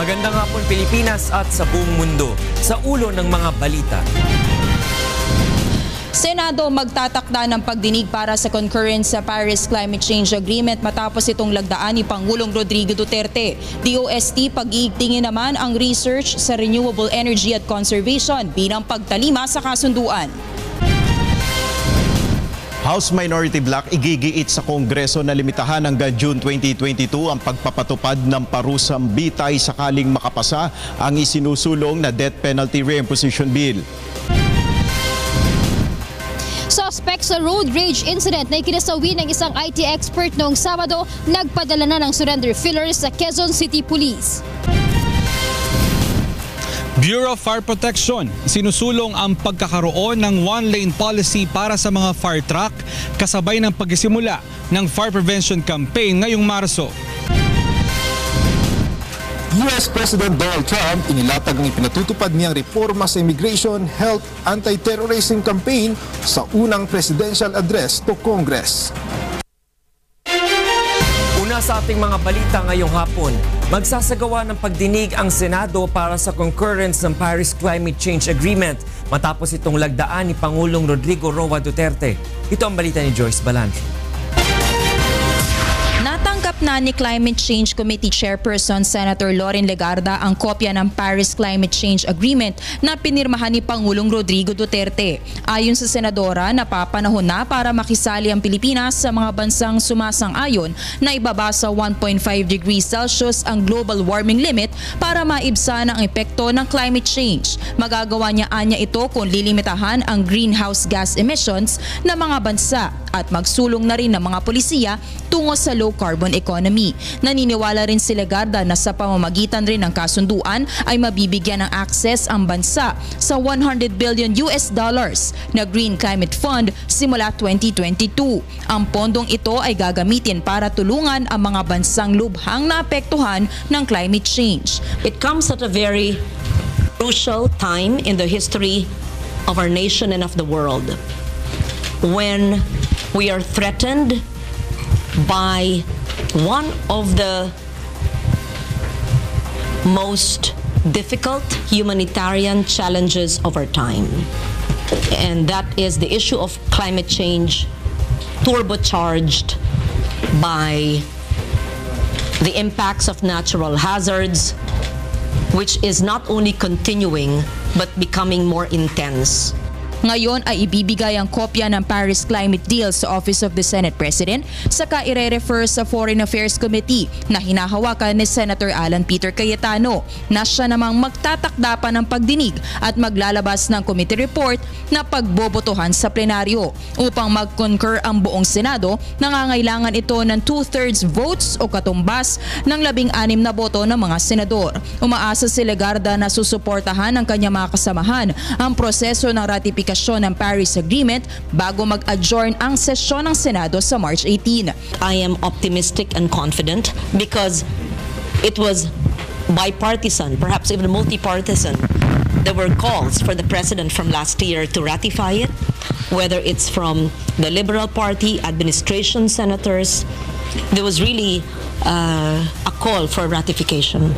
Magandang hapon Pilipinas at sa buong mundo. Sa ulo ng mga balita. Senado magtatakda ng pagdinig para sa concurrence sa Paris Climate Change Agreement matapos itong lagdaan ni Pangulong Rodrigo Duterte. DOST pag-iigtingin naman ang research sa renewable energy at conservation bilang pagtalima sa kasunduan. House Minority Bloc igigiit sa Kongreso na limitahan hanggang June 2022 ang pagpapatupad ng parusang bitay sakaling makapasa ang isinusulong na death penalty reimposition bill. Suspect sa road rage incident na ikinasawi ng isang IT expert noong Sabado, nagpadala na ng surrender fillers sa Quezon City Police. Bureau of Fire Protection, sinusulong ang pagkakaroon ng one-lane policy para sa mga fire truck kasabay ng pagsisimula ng fire prevention campaign ngayong Marso. US President Donald Trump inilatag ang ipinatutupad niyang reforma sa immigration, health, anti-terrorism campaign sa unang presidential address to Congress. Una sa ating mga balita ngayong hapon, magsasagawa ng pagdinig ang Senado para sa concurrence ng Paris Climate Change Agreement matapos itong lagdaan ni Pangulong Rodrigo Roa Duterte. Ito ang balita ni Joyce Balancho. Natanggap na ni Climate Change Committee Chairperson Senator Loren Legarda ang kopya ng Paris Climate Change Agreement na pinirmahan ni Pangulong Rodrigo Duterte. Ayon sa senadora, napapanahon na para makisali ang Pilipinas sa mga bansang sumasang-ayon na ibaba sa 1.5 degrees Celsius ang global warming limit para maibsan ang epekto ng climate change. Magagawa niya anya ito kung lilimitahan ang greenhouse gas emissions ng mga bansa at magsulong na rin ng mga polisiya tungo sa low carbon economy. Naniniwala rin si Legarda na sa pamamagitan rin ng kasunduan ay mabibigyan ng access ang bansa sa $100 billion na Green Climate Fund simula 2022. Ang pondong ito ay gagamitin para tulungan ang mga bansang lubhang naapektuhan ng climate change. It comes at a very crucial time in the history of our nation and of the world when we are threatened by one of the most difficult humanitarian challenges of our time. And that is the issue of climate change, turbocharged by the impacts of natural hazards, which is not only continuing but becoming more intense. Ngayon ay ibibigay ang kopya ng Paris Climate Deal sa Office of the Senate President saka ire-refer sa Foreign Affairs Committee na hinahawakan ni Senator Alan Peter Cayetano na siya namang magtatakda pa ng pagdinig at maglalabas ng committee report na pagbobotohan sa plenaryo. Upang mag-concur ang buong Senado, nangangailangan ito ng 2/3 votes o katumbas ng 16 na boto ng mga senador. Umaasa si Legarda na susuportahan ng kanyang mga kasamahan ang proseso ng ratifikasyon ng Paris Agreement bago mag-adjourn ang sesyon ng Senado sa March 18. I am optimistic and confident because it was bipartisan, perhaps even multi-partisan. There were calls for the President from last year to ratify it, whether it's from the Liberal Party, administration senators. There was really a call for ratification.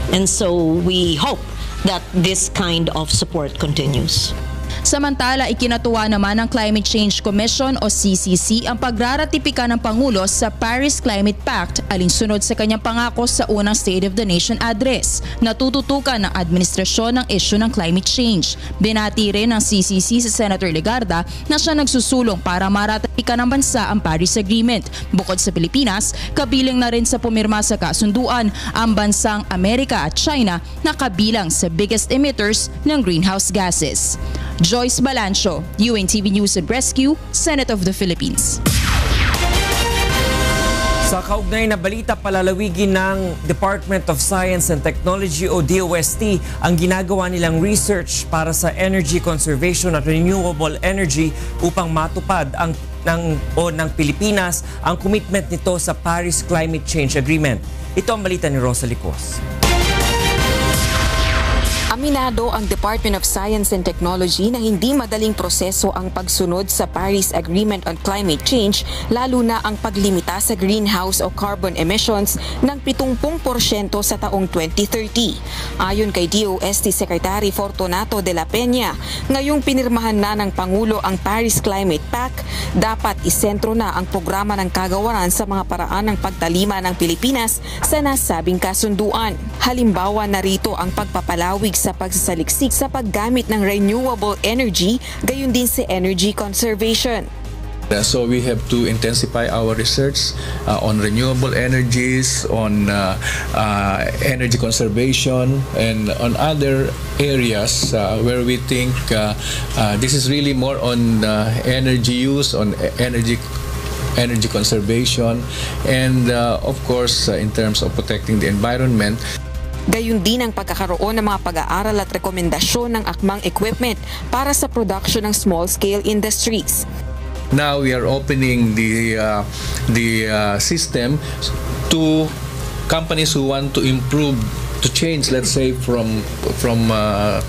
And so we hope that this kind of support continues. Samantala, ikinatuwa naman ng Climate Change Commission o CCC ang pagraratipika ng Pangulo sa Paris Climate Pact alinsunod sa kanyang pangako sa unang State of the Nation address na tututukan ng administrasyon ng issue ng climate change. Binati rin ng CCC si Senator Legarda na siya nagsusulong para maratipika ng bansa ang Paris Agreement. Bukod sa Pilipinas, kabilang na rin sa pumirma sa kasunduan ang bansang Amerika at China na kabilang sa biggest emitters ng greenhouse gases. Joyce Balancho, UNTV News and Rescue, Senate of the Philippines. Sa kaugnay na balita, palalawigin ng Department of Science and Technology o DOST ang ginagawa nilang research para sa energy conservation at renewable energy upang matupad ng Pilipinas ang commitment nito sa Paris Climate Change Agreement. Ito ang balita ni Rosalie Cos. Aminado ang Department of Science and Technology na hindi madaling proseso ang pagsunod sa Paris Agreement on Climate Change, lalo na ang paglimita sa greenhouse o carbon emissions ng 70% sa taong 2030. Ayon kay DOST Secretary Fortunato de la Peña, ngayong pinirmahan na ng Pangulo ang Paris Climate Pact, dapat isentro na ang programa ng kagawaran sa mga paraan ng pagtalima ng Pilipinas sa nasabing kasunduan. Halimbawa narito ang pagpapalawig sa pagsasaliksik sa paggamit ng renewable energy, gayon din sa energy conservation. So we have to intensify our research on renewable energies, on energy conservation, and on other areas where we think this is really more on energy use, on energy conservation, and of course in terms of protecting the environment. Gayon din ang pagkakaroon ng mga pag-aaral at rekomendasyon ng akmang equipment para sa production ng small-scale industries. Now we are opening the system to companies who want to improve, to change, let's say, from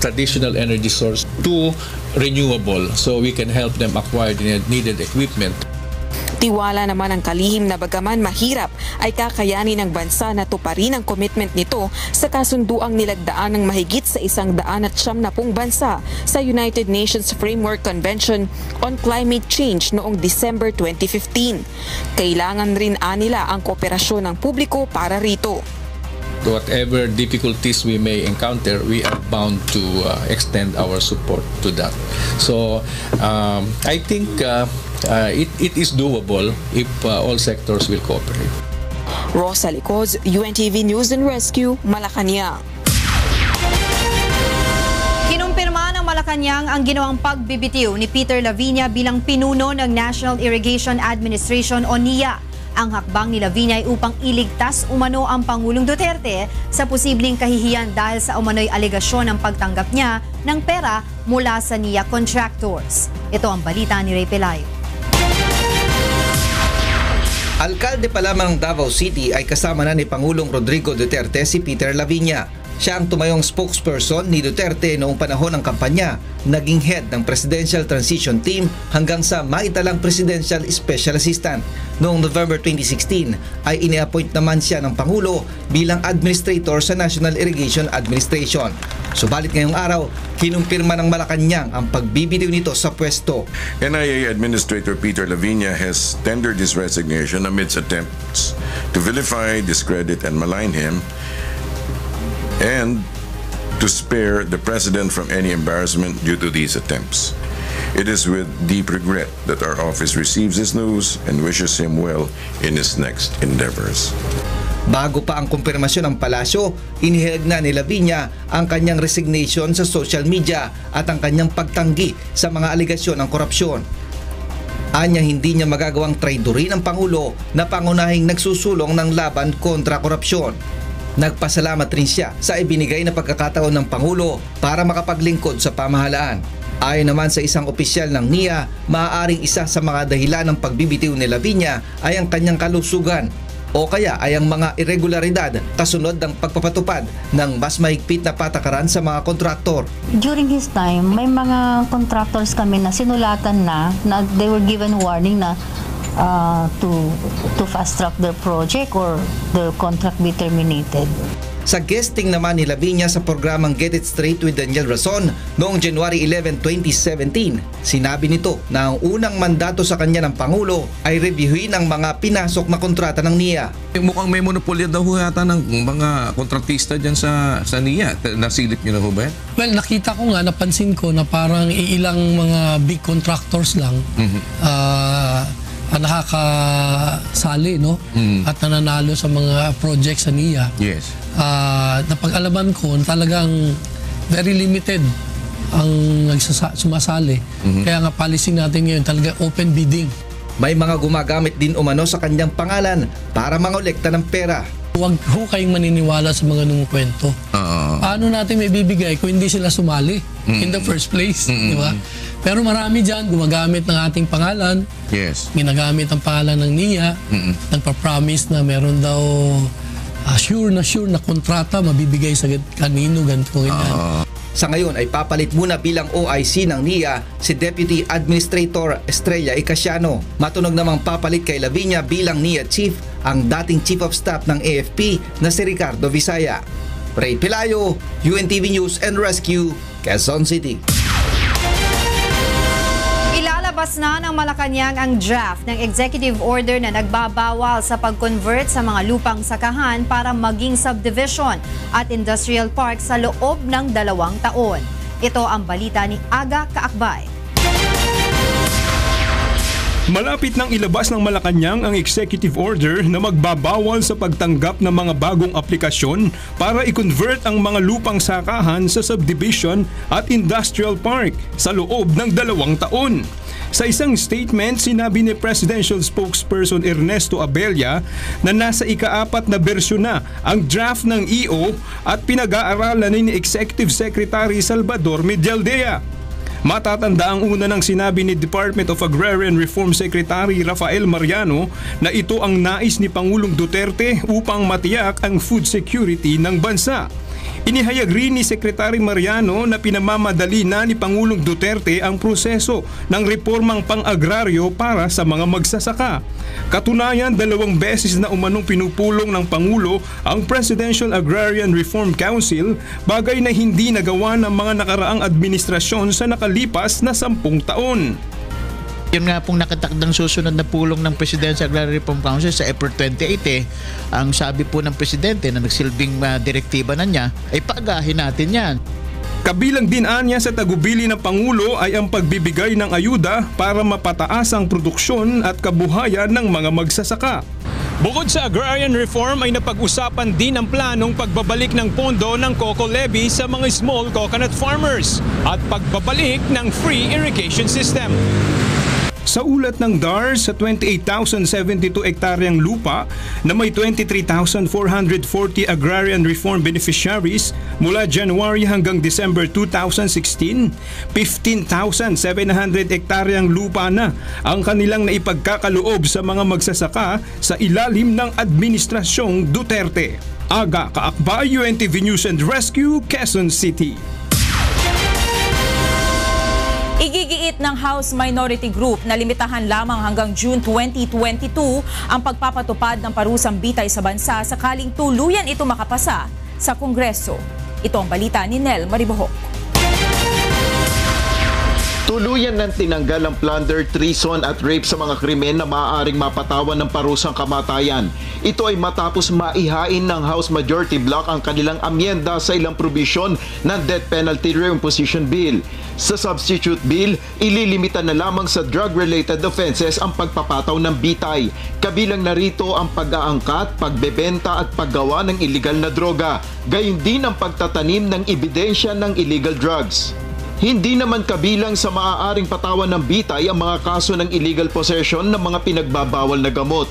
traditional energy source to renewable, so we can help them acquire the needed equipment. Tiwala naman ang kalihim na bagaman mahirap ay kakayanin ng bansa na tuparin ang commitment nito sa kasunduang nilagdaan ng mahigit sa 170 bansa sa United Nations Framework Convention on Climate Change noong December 2015. Kailangan rin nila ang kooperasyon ng publiko para rito. Whatever difficulties we may encounter, we are bound to extend our support to that. So I think it is doable if all sectors will cooperate. Rosa Licoz, UNTV News and Rescue, Malacanang. Kinumpirma ng Malacanang ang ginawang pagbibitiw ni Peter Laviña bilang pinuno ng National Irrigation Administration o NIA. Ang hakbang ni Laviña ay upang iligtas umano ang Pangulong Duterte sa posibleng kahihiyan dahil sa umano'y alegasyon ng pagtanggap niya ng pera mula sa NIA contractors. Ito ang balita ni Ray Pelayo. Alkalde pa lamang ng Davao City ay kasama na ni Pangulong Rodrigo Duterte si Peter Laviña. Siya ang tumayong spokesperson ni Duterte noong panahon ng kampanya, naging head ng Presidential Transition Team hanggang sa maitalang Presidential Special Assistant. Noong November 2016 ay ini-appoint naman siya ng Pangulo bilang Administrator sa National Irrigation Administration. Subalit ngayong araw, kinumpirma ng Malacanang ang pagbibitiw nito sa pwesto. NIA Administrator Peter Laviña has tendered his resignation amidst attempts to vilify, discredit, and malign him, and to spare the President from any embarrassment due to these attempts. It is with deep regret that our office receives this news and wishes him well in his next endeavors. Bago pa ang kumpirmasyon ng palasyo, inihayag na ni Laviña ang kanyang resignation sa social media at ang kanyang pagtanggi sa mga alegasyon ng korupsyon. Anya hindi niya magagawang traidorin ng Pangulo na pangunahing nagsusulong ng laban kontra korupsyon. Nagpasalamat rin siya sa ibinigay na pagkakataon ng Pangulo para makapaglingkod sa pamahalaan. Ayon naman sa isang opisyal ng NIA, maaaring isa sa mga dahilan ng pagbibitiw ni Laviña ay ang kanyang kalusugan o kaya ay ang mga irregularidad kasunod ng pagpapatupad ng mas mahigpit na patakaran sa mga kontraktor. During his time, may mga contractors kami na sinulatan na they were given warning na to fast track their project or their contract be terminated. Sa guesting naman ni Laviña sa programang Get It Straight with Daniel Rason noong January 11, 2017, sinabi nito na ang unang mandato sa kanya ng Pangulo ay reviewin ang mga pinasok na kontrata ng NIA. Mukhang may monopolya daw yata ng mga kontratista dyan sa NIA. Nasilip niyo na ho ba yan? Well, nakita ko nga, napansin ko na parang iilang mga big contractors lang nakakasali, no? At nananalo sa mga projects sa NIA. Yes. Napag-alaman ko talagang very limited ang sumasali. Kaya nga policy natin ngayon talaga open bidding. May mga gumagamit din umano sa kanyang pangalan para mangolekta ng pera. Huwag ho kayong maniniwala sa mga nung kwento. Paano natin may bibigay kung hindi sila sumali in the first place? Di ba? Pero marami dyan gumagamit ng ating pangalan. Yes. Ginagamit ang pangalan ng NIA. Nagpa-promise na meron daw sure na kontrata mabibigay sa kanino, ganito, ganyan. Sa ngayon ay papalit muna bilang OIC ng NIA si Deputy Administrator Estrella Icasiano. Matunog namang papalit kay Lavinia bilang NIA Chief ang dating Chief of Staff ng AFP na si Ricardo Visaya. Ray Pelayo, UNTV News and Rescue, Quezon City. Ilalabas na ng Malacanang ang draft ng executive order na nagbabawal sa pag-convert sa mga lupang sakahan para maging subdivision at industrial park sa loob ng 2 taon. Ito ang balita ni Aga Kaakbay. Malapit nang ilabas ng Malacanang ang executive order na magbabawal sa pagtanggap ng mga bagong aplikasyon para i-convert ang mga lupang sakahan sa subdivision at industrial park sa loob ng 2 taon. Sa isang statement, sinabi ni Presidential Spokesperson Ernesto Abella na nasa ika-4 na bersyon na ang draft ng EO at pinag-aaralan ni Executive Secretary Salvador Medialdea. Matatanda ang una ng sinabi ni Department of Agrarian Reform Secretary Rafael Mariano na ito ang nais ni Pangulong Duterte upang matiyak ang food security ng bansa. Inihayag rin ni Secretary Mariano na pinamamadali na ni Pangulong Duterte ang proseso ng reformang pang-agraryo para sa mga magsasaka. Katunayan, 2 beses na umanong pinupulong ng Pangulo ang Presidential Agrarian Reform Council, bagay na hindi nagawa ng mga nakaraang administrasyon sa nakalipas na 10 taon. Yun nga pong nakatakdang susunod na pulong ng Presidential Agrarian Reform Council sa April 28, ang sabi po ng Presidente na nagsilbing direktiba na niya, ay paagahin natin yan. Kabilang din anya sa tagubili ng Pangulo ay ang pagbibigay ng ayuda para mapataas ang produksyon at kabuhayan ng mga magsasaka. Bukod sa agrarian reform ay napag-usapan din ang planong pagbabalik ng pondo ng coco levy sa mga small coconut farmers at pagbabalik ng free irrigation system. Sa ulat ng DAR, sa 28,072 hektaryang lupa na may 23,440 agrarian reform beneficiaries mula January hanggang December 2016, 15,700 hektaryang lupa na ang kanilang naipagkakaloob sa mga magsasaka sa ilalim ng Administrasyong Duterte. Aga Kaakbay, UNTV News and Rescue, Quezon City. Igigiit ng House Minority Group na limitahan lamang hanggang June 2022 ang pagpapatupad ng parusang bitay sa bansa sakaling tuluyan ito makapasa sa Kongreso. Ito ang balita ni Nel Maribohok. Tuluyan ng tinanggal ang plunder, treason at rape sa mga krimen na maaaring mapatawan ng parusang kamatayan. Ito ay matapos maihain ng House Majority Bloc ang kanilang amyenda sa ilang probisyon ng Death Penalty Reimposition Bill. Sa substitute bill, ililimita na lamang sa drug-related offenses ang pagpapataw ng bitay. Kabilang narito ang pag-aangkat, pagbebenta at paggawa ng illegal na droga, gayon din ang pagtatanim ng ebidensya ng illegal drugs. Hindi naman kabilang sa maaaring patawan ng bitay ang mga kaso ng illegal possession ng mga pinagbabawal na gamot.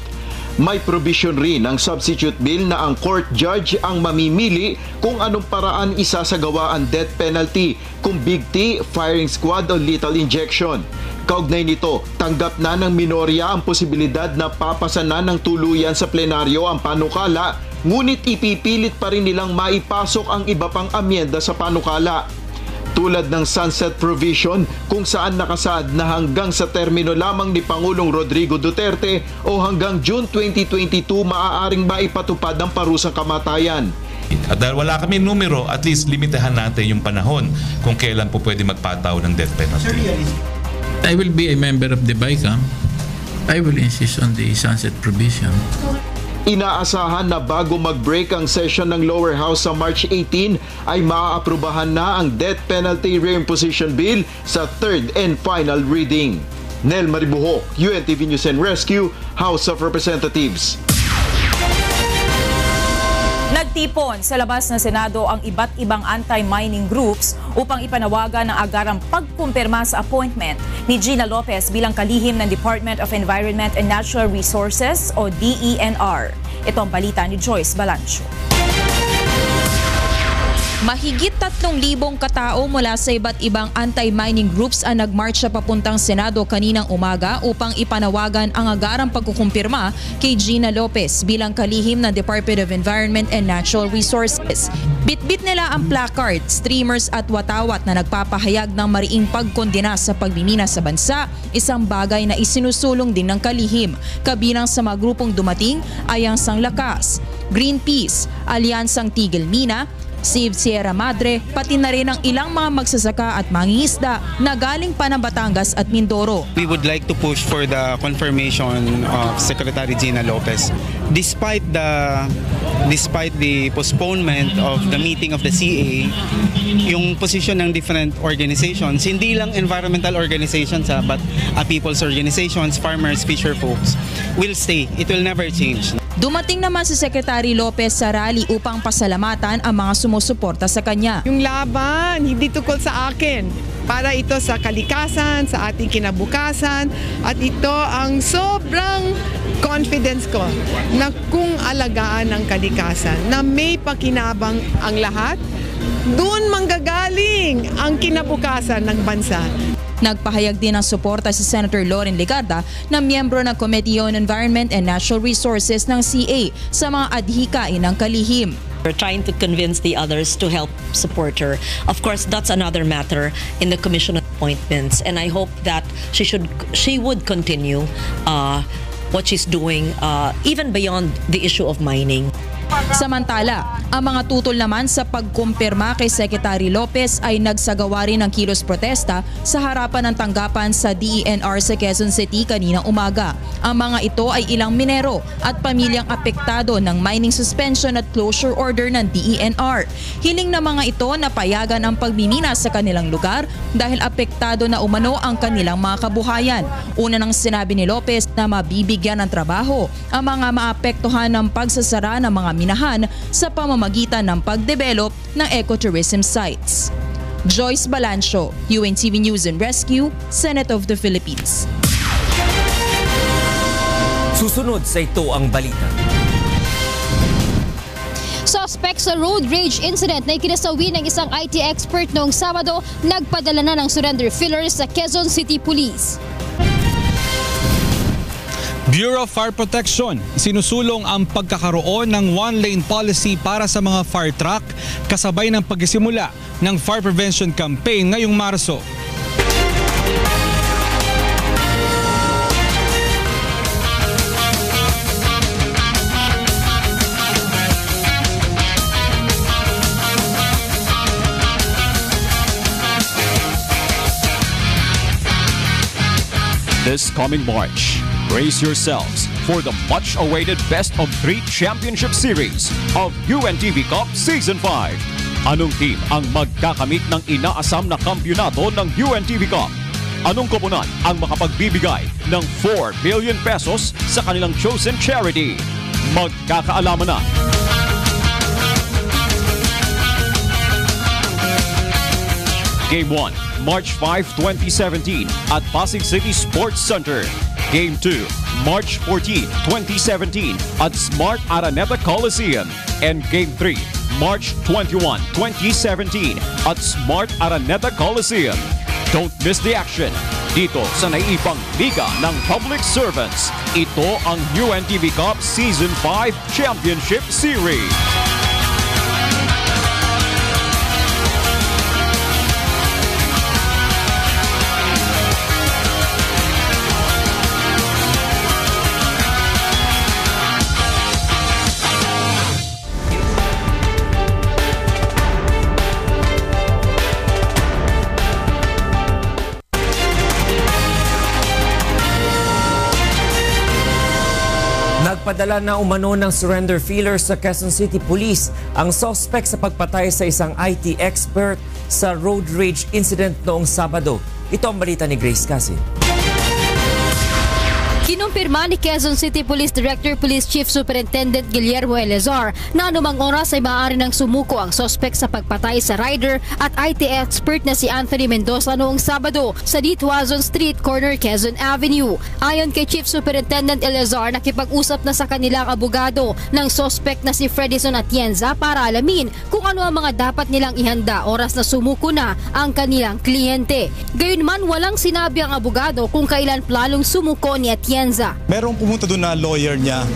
May provision rin ang substitute bill na ang court judge ang mamimili kung anong paraan isasagawa ang death penalty, kung big T, firing squad o lethal injection. Kaugnay nito, tanggap na ng minorya ang posibilidad na papasanan ng tuluyan sa plenaryo ang panukala, ngunit ipipilit pa rin nilang maipasok ang iba pang amyenda sa panukala. Tulad ng sunset provision kung saan nakasaad na hanggang sa termino lamang ni Pangulong Rodrigo Duterte o hanggang June 2022 maaaring maipatupad ang parusang kamatayan. At dahil wala kami numero, at least limitahan natin yung panahon kung kailan po pwede magpataw ng death penalty. I will be a member of the BICAM. I will insist on the sunset provision. Inaasahan na bago mag-break ang session ng lower house sa March 18 ay maaaprubahan na ang Death Penalty Reimposition Bill sa third and final reading. Nel Maribohok, UNTV News and Rescue, House of Representatives. Nagtipon sa labas ng Senado ang iba't ibang anti-mining groups upang ipanawagan ng agarang pagkumpirma sa appointment ni Gina Lopez bilang kalihim ng Department of Environment and Natural Resources o DENR. Ito ang balita ni Joyce Balancho. Mahigit 3,000 katao mula sa iba't ibang anti-mining groups ang nagmarch sa papuntang Senado kaninang umaga upang ipanawagan ang agarang pagkukumpirma kay Gina Lopez bilang kalihim ng Department of Environment and Natural Resources. Bitbit nila ang placards, streamers at watawat na nagpapahayag ng mariing pagkondena sa pagmimina sa bansa, isang bagay na isinusulong din ng kalihim. Kabilang sa mga grupong dumating ay ang Sanglakas, Greenpeace, Alyansang Tigil Mina, Save Sierra Madre, pati na rin ang ilang mga magsasaka at mangingisda na galing pa ng Batangas at Mindoro. We would like to push for the confirmation of Secretary Gina Lopez. Despite the postponement of the meeting of the CA, yung position ng different organizations, hindi lang environmental organizations but people's organizations, farmers, fisher folks, will stay. It will never change. Dumating naman si Secretary Lopez sa rally upang pasalamatan ang mga sumusuporta sa kanya. Yung laban, hindi tukol sa akin. Para ito sa kalikasan, sa ating kinabukasan, at ito ang sobrang confidence ko na kung alagaan ang kalikasan, na may pakinabang ang lahat, doon manggagaling ang kinabukasan ng bansa. Nagpahayag din ng suporta si Senator Loren Legarda na miyembro ng Committee on Environment and Natural Resources ng CA sa mga adhikain ng kalihim. We're trying to convince the others to help support her. Of course, that's another matter in the commission appointments, and I hope that she would continue what she's doing even beyond the issue of mining. Samantala, ang mga tutol naman sa pagkumpirma kay Secretary Lopez ay nagsagawa rin ng kilos protesta sa harapan ng tanggapan sa DENR sa Quezon City kaninang umaga. Ang mga ito ay ilang minero at pamilyang apektado ng mining suspension at closure order ng DENR. Hiling na mga ito na payagan ang pagmimina sa kanilang lugar dahil apektado na umano ang kanilang mga kabuhayan. Una nang sinabi ni Lopez na mabibigyan ng trabaho ang mga maapektuhan ng pagsasara ng mga minahan sa pamamagitan ng pagdevelop ng ecotourism sites. Joyce Balancio, UNTV News and Rescue, Senate of the Philippines. Susunod sa ito ang balita. Suspect sa road rage incident na ikinasawi ng isang IT expert noong Sabado, nagpadala na ng surrender fillers sa Quezon City Police. Bureau of Fire Protection, sinusulong ang pagkakaroon ng one-lane policy para sa mga fire truck kasabay ng pagsisimula ng fire prevention campaign ngayong Marso. This coming March, brace yourselves for the much-awaited best-of-3 championship series of UNTV Cup Season 5. Anong team ang magkakamit ng inaasam na kampyonato ng UNTV Cup? Anong koponan ang makapagbibigay ng 4 million pesos sa kanilang chosen charity? Magkakaalaman na. Game 1, March 5, 2017 at Pasig City Sports Center. Game 2, March 14, 2017 at Smart Araneta Coliseum. And Game 3, March 21, 2017 at Smart Araneta Coliseum. Don't miss the action dito sa naiipang Liga ng Public Servants. Ito ang UNTV Cup Season 5 Championship Series. Nagpadala na umano ng surrender fillers sa Quezon City Police ang suspect sa pagpatay sa isang IT expert sa road rage incident noong Sabado. Ito ang balita ni Grace Cassie. Kinumpirma ni Quezon City Police Director Police Chief Superintendent Guillermo Elezar na anumang oras ay maaari nang sumuko ang sospek sa pagpatay sa rider at IT expert na si Anthony Mendoza noong Sabado sa D. Tuazon Street, corner Quezon Avenue. Ayon kay Chief Superintendent Elezar, nakipag-usap na sa kanilang abogado ng sospek na si Fredison Atienza para alamin kung ano ang mga dapat nilang ihanda oras na sumuko na ang kanilang kliyente. Gayunman, walang sinabi ang abogado kung kailan planong sumuko ni Atienza. Merong pumunta doon na lawyer niya,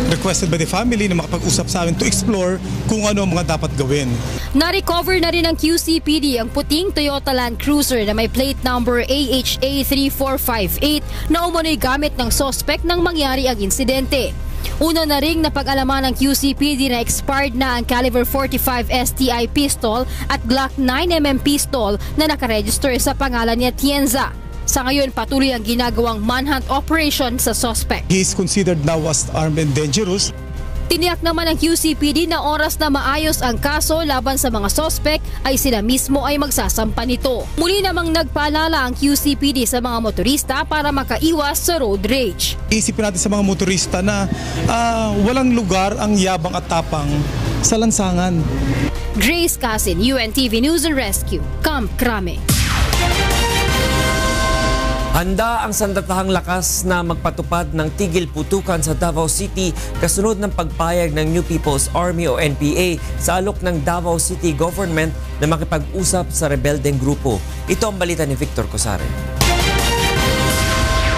requested by the family na makapag-usap sa amin to explore kung ano ang mga dapat gawin. Na-recover na rin ng QCPD ang puting Toyota Land Cruiser na may plate number AHA 3458 na umano'y gamit ng sospek nang mangyari ang insidente. Una na ring napag-alaman ng QCPD na expired na ang caliber 45 STI pistol at Glock 9mm pistol na nakaregister sa pangalan ni Atienza. Sa ngayon, patuloy ang ginagawang manhunt operation sa suspect. He is considered now as armed and dangerous. Tiniyak naman ng QCPD na oras na maayos ang kaso laban sa mga suspect ay sila mismo ay magsasampa nito. Muli namang nagpaalala ang QCPD sa mga motorista para makaiwas sa road rage. Isipin natin sa mga motorista na walang lugar ang yabang at tapang sa lansangan. Grace Casin, UNTV News and Rescue, Camp Crame. Handa ang sandatahang lakas na magpatupad ng tigil putukan sa Davao City kasunod ng pagpayag ng New People's Army o NPA sa alok ng Davao City Government na makipag-usap sa rebeldeng grupo. Ito ang balita ni Victor Cosare.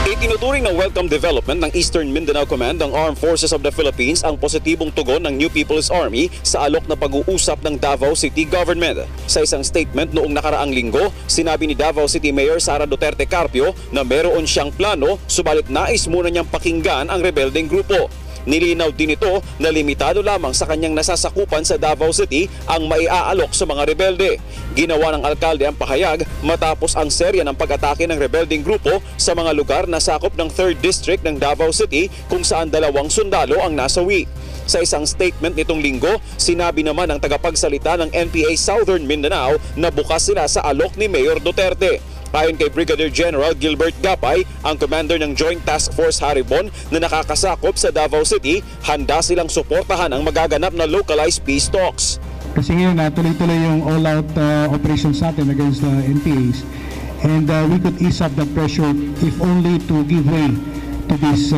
Itinuturing na welcome development ng Eastern Mindanao Command ng Armed Forces of the Philippines ang positibong tugon ng New People's Army sa alok na pag-uusap ng Davao City Government. Sa isang statement noong nakaraang linggo, sinabi ni Davao City Mayor Sara Duterte Carpio na meron siyang plano subalit nais muna niyang pakinggan ang rebeldeng grupo. Nilinaw din ito na limitado lamang sa kanyang nasasakupan sa Davao City ang maiaalok sa mga rebelde. Ginawa ng alkalde ang pahayag matapos ang serya ng pag-atake ng rebeldeng grupo sa mga lugar na sakop ng 3rd District ng Davao City kung saan 2 sundalo ang nasawi. Sa isang statement nitong linggo, sinabi naman ng tagapagsalita ng NPA Southern Mindanao na bukas sila sa alok ni Mayor Duterte. Ayon kay Brigadier General Gilbert Gapay, ang commander ng Joint Task Force Haribon na nakakasakop sa Davao City, handa silang suportahan ang magaganap na localized peace talks. Kasi ngayon tuloy-tuloy yung all-out operations natin against the NPAs, and we could ease up the pressure if only to give way to this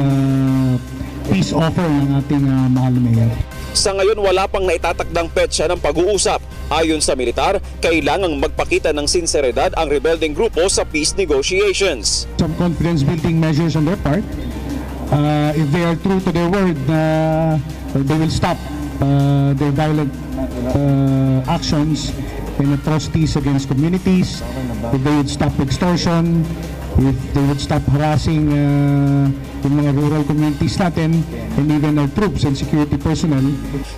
peace offer ng ating mahal na mayor. Sa ngayon, wala pang naitatakdang petsa ng pag-uusap. Ayon sa militar, kailangang magpakita ng sinseridad ang rebeldeng grupo sa peace negotiations. Some confidence building measures on their part. If they are true to their word, they will stop their violent actions and atrocities against communities. If they would stop extortion, if they would stop harassing yung mga rural communities natin and even our troops and security personnel.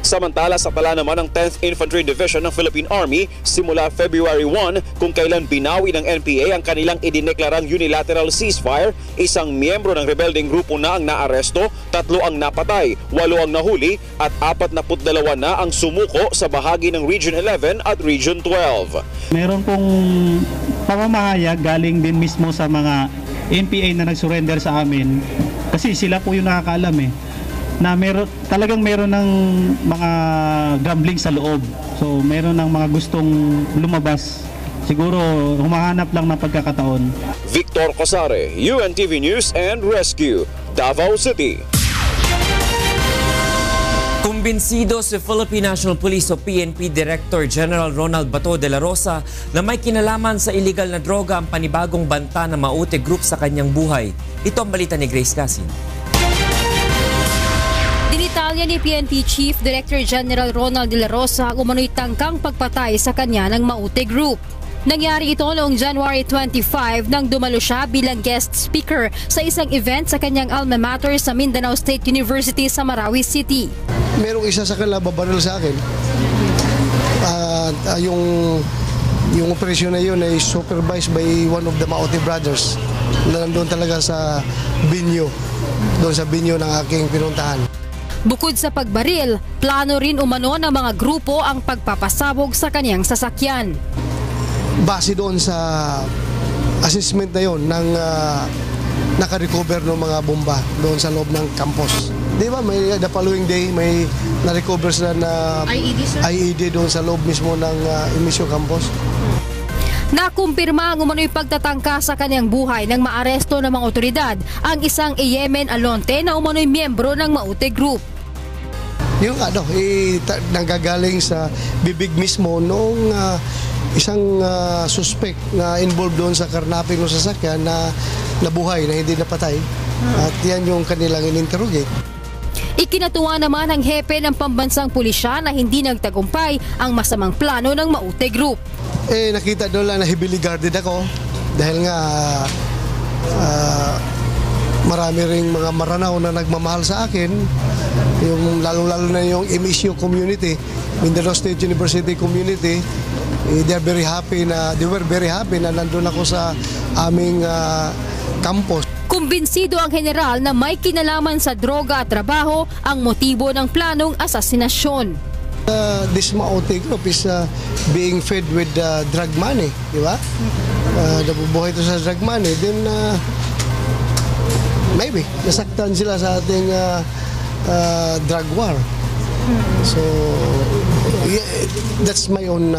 Samantala, sa tala naman ng 10th Infantry Division ng Philippine Army simula February 1 kung kailan binawi ng NPA ang kanilang idineklarang unilateral ceasefire, isang miyembro ng rebeldeng grupo na ang naaresto, 3 ang napatay, 8 ang nahuli at 42 na ang sumuko sa bahagi ng Region 11 at Region 12. Meron pong pamamahayag galing din mismo sa mga NPA na nag-surrender sa amin kasi sila po yung nakakaalam na talagang meron ng mga gambling sa loob. So meron ng mga gustong lumabas. Siguro humahanap lang ng pagkakataon. Victor Cosare, UNTV News and Rescue, Davao City. Kumbinsido si Philippine National Police o PNP Director General Ronald Bato de la Rosa na may kinalaman sa illegal na droga ang panibagong banta na Maute Group sa kanyang buhay. Ito ang balita ni Grace Casin. Dinitalya ni PNP Chief Director General Ronald de la Rosa ang umano'y tangkang pagpatay sa kanya ng Maute Group. Nangyari ito noong January 25 nang dumalo siya bilang guest speaker sa isang event sa kanyang alma mater sa Mindanao State University sa Marawi City. Merong isa sa kanila babaril sa akin. Yung operasyon na yun ay supervised by one of the Maute brothers na nandun talaga sa binyo, doon sa binyo ng aking pinuntahan. Bukod sa pagbaril, plano rin umano ng mga grupo ang pagpapasabog sa kanyang sasakyan. Base doon sa assessment na yun ng naka-recover ng mga bomba doon sa loob ng campus. Di ba, may the following day, may na-recover sila na IED doon sa loob mismo ng MSU campus. Nakumpirma ang umano'y pagtatangka sa kanyang buhay nang maaresto ng mga otoridad ang isang Yemen Alonte na umano'y miyembro ng Maute Group. Yung nanggagaling sa bibig mismo noong isang suspect na involved doon sa karnaping ng sasakyan na nabuhay, na hindi napatay. At yan yung kanilang in-interrogate. Ikinatuwa naman ng hepe ng pambansang pulisya na hindi nagtagumpay ang masamang plano ng Maute Group. Nakita doon lang na heavily guarded ako dahil nga marami ring mga maranaw na nagmamahal sa akin, yung lalo-lalo na yung MSU community, Mindanao State University community. They were very happy na nandun ako sa aming campus. Kumbinsido ang general na may kinalaman sa droga at trabaho ang motibo ng planong asasinasyon. This Maute Group is being fed with drug money, di ba? Nabubuhay ito sa drug money. Then maybe nasaktan sila sa ating drug war. So that's my own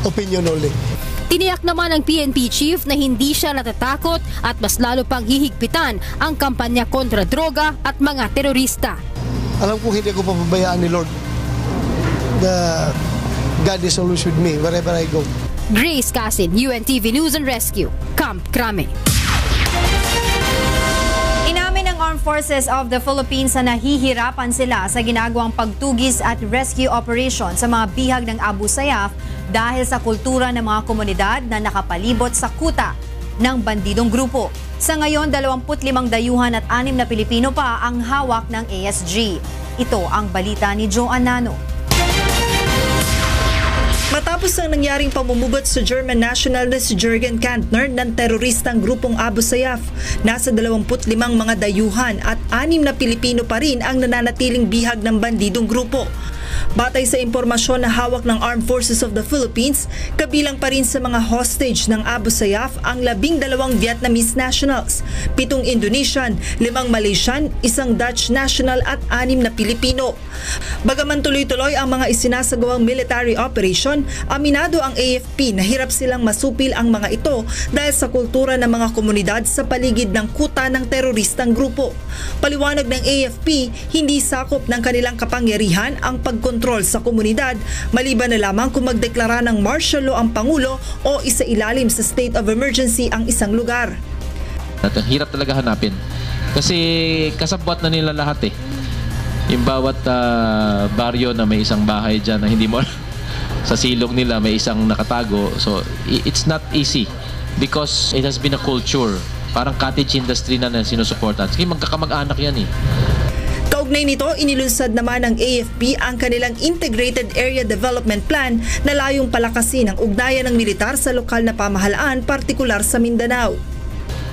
opinion only. Tiniyak naman ng PNP chief na hindi siya natatakot at mas lalo pang hihigpitan ang kampanya kontra droga at mga terorista. Alam ko hindi ako papabayaan ni Lord. God is always with me wherever I go. Grace Casin, UNTV News and Rescue, Camp Crame. Inamin ng Armed Forces of the Philippines na nahihirapan sila sa ginagawang pagtugis at rescue operation sa mga bihag ng Abu Sayyaf dahil sa kultura ng mga komunidad na nakapalibot sa kuta ng bandidong grupo. Sa ngayon, 25 dayuhan at 6 na Pilipino pa ang hawak ng ASG. Ito ang balita ni Joan Nano. Matapos ang nangyaring pamumubat sa German national na si Jürgen Kantner ng teroristang grupong Abu Sayyaf, nasa 25 mga dayuhan at 6 na Pilipino pa rin ang nananatiling bihag ng bandidong grupo. Batay sa impormasyon na hawak ng Armed Forces of the Philippines, kabilang pa rin sa mga hostage ng Abu Sayyaf ang 12 Vietnamese nationals, 7 Indonesian, 5 Malaysian, 1 Dutch national at 6 na Pilipino. Bagaman tuloy-tuloy ang mga isinasagawang military operation, aminado ang AFP na hirap silang masupil ang mga ito dahil sa kultura ng mga komunidad sa paligid ng kuta ng teroristang grupo. Paliwanag ng AFP, hindi sakop ng kanilang kapangyarihan ang pagkontrol sa komunidad, maliban na lamang kung magdeklara ng martial law ang Pangulo o isailalim sa state of emergency ang isang lugar. At hirap talaga hanapin kasi kasabwat na nila lahat eh. Yung bawat baryo na may isang bahay dyan na hindi mo sa silong nila may isang nakatago, so it's not easy because it has been a culture, parang cottage industry na sinusuportan. Sige, magkakamag-anak yan eh. Kaugnay nito, inilunsad naman ng AFP ang kanilang Integrated Area Development Plan na layong palakasin ang ugnayan ng militar sa lokal na pamahalaan, partikular sa Mindanao.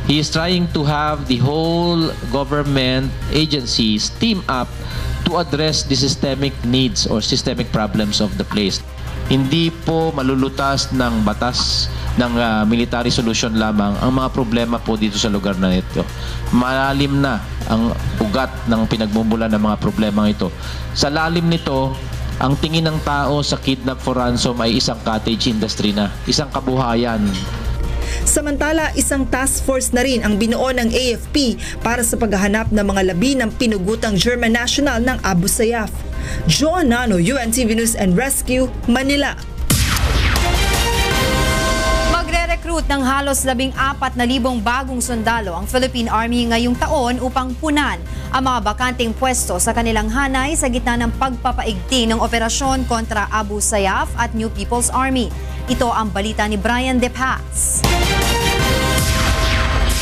He is trying to have the whole government agencies team up to address the systemic needs or systemic problems of the place. Hindi po malulutas ng batas ng military solution lamang ang mga problema po dito sa lugar na ito. Malalim na ang ugat ng pinagmumulan ng mga problema ito. Sa lalim nito, ang tingin ng tao sa kidnap for ransom ay isang cottage industry na, isang kabuhayan. Samantala, isang task force na rin ang binuo ng AFP para sa paghahanap ng mga labi ng pinugutang German national ng Abu Sayyaf. Joan Nano, UNTV News and Rescue, Manila. Magre-recruit ng halos 14,000 bagong sundalo ang Philippine Army ngayong taon upang punan ang mga bakanteng pwesto sa kanilang hanay sa gitna ng pagpapaigting ng operasyon kontra Abu Sayyaf at New People's Army. Ito ang balita ni Brian De Paz.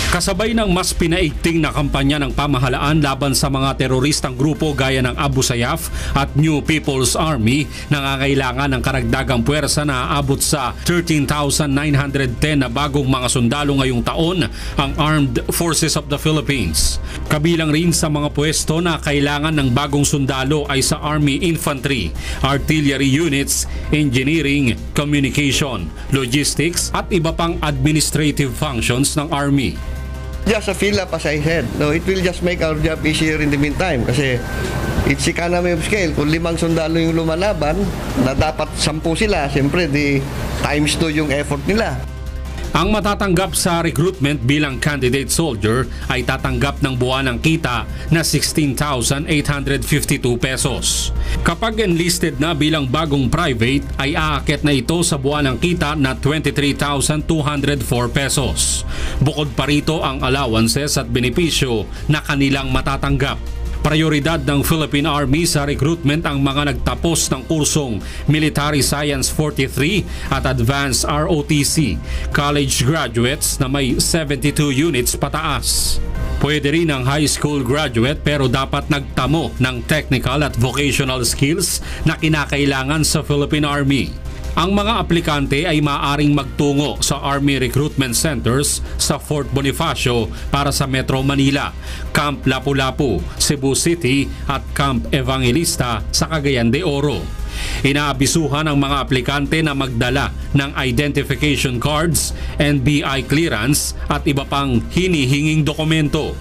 Kasabay ng mas pinaigting na kampanya ng pamahalaan laban sa mga teroristang grupo gaya ng Abu Sayyaf at New People's Army, nangangailangan ng karagdagang puwersa na aabot sa 13,910 na bagong mga sundalo ngayong taon ang Armed Forces of the Philippines. Kabilang rin sa mga pwesto na kailangan ng bagong sundalo ay sa Army Infantry, Artillery Units, Engineering, Communication, Logistics at iba pang administrative functions ng Army. Just a fill up, as I said. No, it will just make our job easier in the meantime kasi it's economy of scale. Kung 5 sundalo yung lumalaban, na dapat 10 sila, siyempre di times 2 yung effort nila. Ang matatanggap sa recruitment bilang candidate soldier ay tatanggap ng buwanang kita na 16,852 pesos. Kapag enlisted na bilang bagong private ay aakyat na ito sa buwanang kita na 23,204 pesos. Bukod pa rito ang allowances at benepisyo na kanilang matatanggap. Prioridad ng Philippine Army sa recruitment ang mga nagtapos ng kursong Military Science 43 at Advanced ROTC, college graduates na may 72 units pataas. Pwede rin ang high school graduate pero dapat nagtamo ng technical at vocational skills na kinakailangan sa Philippine Army. Ang mga aplikante ay maaaring magtungo sa Army Recruitment Centers sa Fort Bonifacio para sa Metro Manila, Camp Lapu-Lapu, Cebu City at Camp Evangelista sa Cagayan de Oro. Inaabisuhan ang mga aplikante na magdala ng identification cards, NBI clearance at iba pang hinihinging dokumento.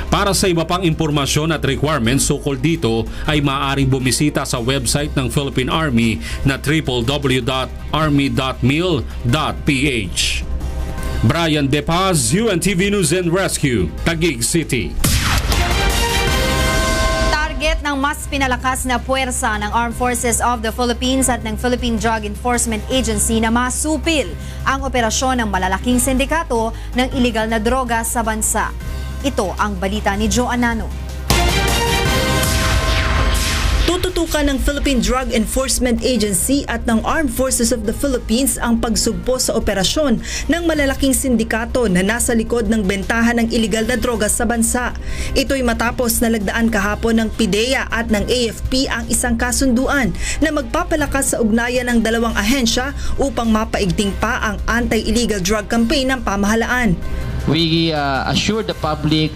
Para sa iba pang impormasyon at requirements ukol dito ay maaaring bumisita sa website ng Philippine Army na www.army.mil.ph. Brian De Paz, UNTV News and Rescue, Taguig City. Target ng mas pinalakas na puwersa ng Armed Forces of the Philippines at ng Philippine Drug Enforcement Agency na masupil ang operasyon ng malalaking sindikato ng iligal na droga sa bansa. Ito ang balita ni Joe Anano. Tututukan ng Philippine Drug Enforcement Agency at ng Armed Forces of the Philippines ang pagsugpo sa operasyon ng malalaking sindikato na nasa likod ng bentahan ng iligal na droga sa bansa. Ito'y matapos na lagdaan kahapon ng PIDEA at ng AFP ang isang kasunduan na magpapalakas sa ugnayan ng dalawang ahensya upang mapaigting pa ang anti-illegal drug campaign ng pamahalaan. We assure the public